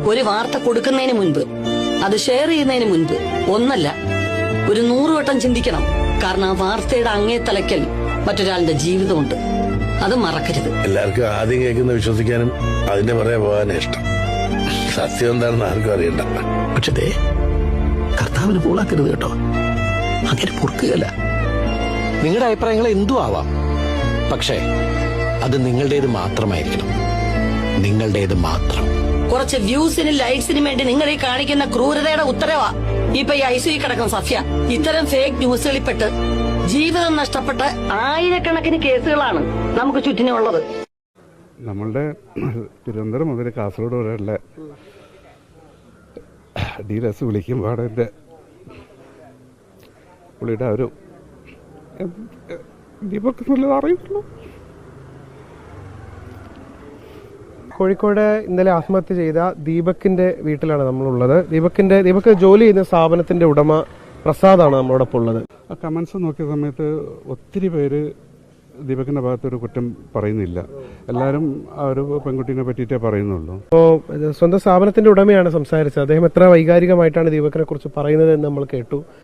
ഒരു വാർത്ത കൊടുക്കുന്നതിന് മുൻപ്, അത് ഷെയർ ചെയ്യുന്നതിന് മുൻപ് ഒന്നല്ല, ഒരു 100 വട്ടം ചിന്തിക്കണം. കാരണം ആ വാർത്തയുടെ അങ്ങേ തലയ്ക്കൽ മറ്റൊരാളുടെ ജീവിതമുണ്ട്. അത് മറക്കരുത്. എല്ലാവർക്കും ആദ്യം കേൾക്കുന്ന വിശ്വസിക്കാനും അതിന്റെ പുറകെ പോകാനും ഇഷ്ടം. സത്യം എന്താണെന്ന് ആർക്കും അറിയണ്ട. പക്ഷേ കർത്താവിന് പോളാക്കരുത് കേട്ടോ. അങ്ങനെ പൊറുക്കുകയല്ല. നിങ്ങളുടെ അഭിപ്രായങ്ങൾ എന്തു ആവാം, പക്ഷേ അത് നിങ്ങളുടേത് മാത്രമായിരിക്കണം. നിങ്ങളുടേത് മാത്രം. കുറച്ച് വ്യൂസിനും ലൈക്സിനും വേണ്ടി നിങ്ങൾ ഈ കാണിക്കുന്ന ക്രൂരതയുടെ ഉത്തരവാ ഇപ്പൊ ഈ ICU കിടക്കുന്ന സഫ്യ. ഇത്തരം ഫേക്ക് ന്യൂസുകളിൽപ്പെട്ട് ജീവിതം നഷ്ടപ്പെട്ട ആയിരക്കണക്കിന് കേസുകളാണ് നമുക്ക് ചുറ്റിനുള്ളത്. നമ്മളുടെ തിരുവനന്തപുരം മുതൽ കാസർഗോഡ് വരെയുള്ള ഡീലസ് വിളിക്കുമ്പോൾ എൻ്റെ പുള്ളിയുടെ ഒരു ദീപക് നല്ലത് അറിയുള്ളൂ. കോഴിക്കോട് ഇന്നലെ ആത്മഹത്യ ചെയ്ത ദീപകിന്റെ വീട്ടിലാണ് നമ്മളുള്ളത്. ദീപക് ജോലി ചെയ്യുന്ന സ്ഥാപനത്തിന്റെ ഉടമ പ്രസാദാണ് നമ്മളോടൊപ്പം ഉള്ളത്. ആ കമൻസ് നോക്കിയ സമയത്ത് ഒത്തിരി പേര് ദീപകിന്റെ ഭാഗത്തൊരു കുറ്റം പറയുന്നില്ല. എല്ലാവരും ആ ഒരു പെൺകുട്ടീനെ പറ്റിയിട്ടേ പറയുന്നുള്ളൂ. അപ്പോൾ സ്വന്തം സ്ഥാപനത്തിന്റെ ഉടമയാണ് സംസാരിച്ചത്. അദ്ദേഹം എത്ര വൈകാരികമായിട്ടാണ് ദീപകിനെ കുറിച്ച് പറയുന്നത് എന്ന് നമ്മൾ കേട്ടു.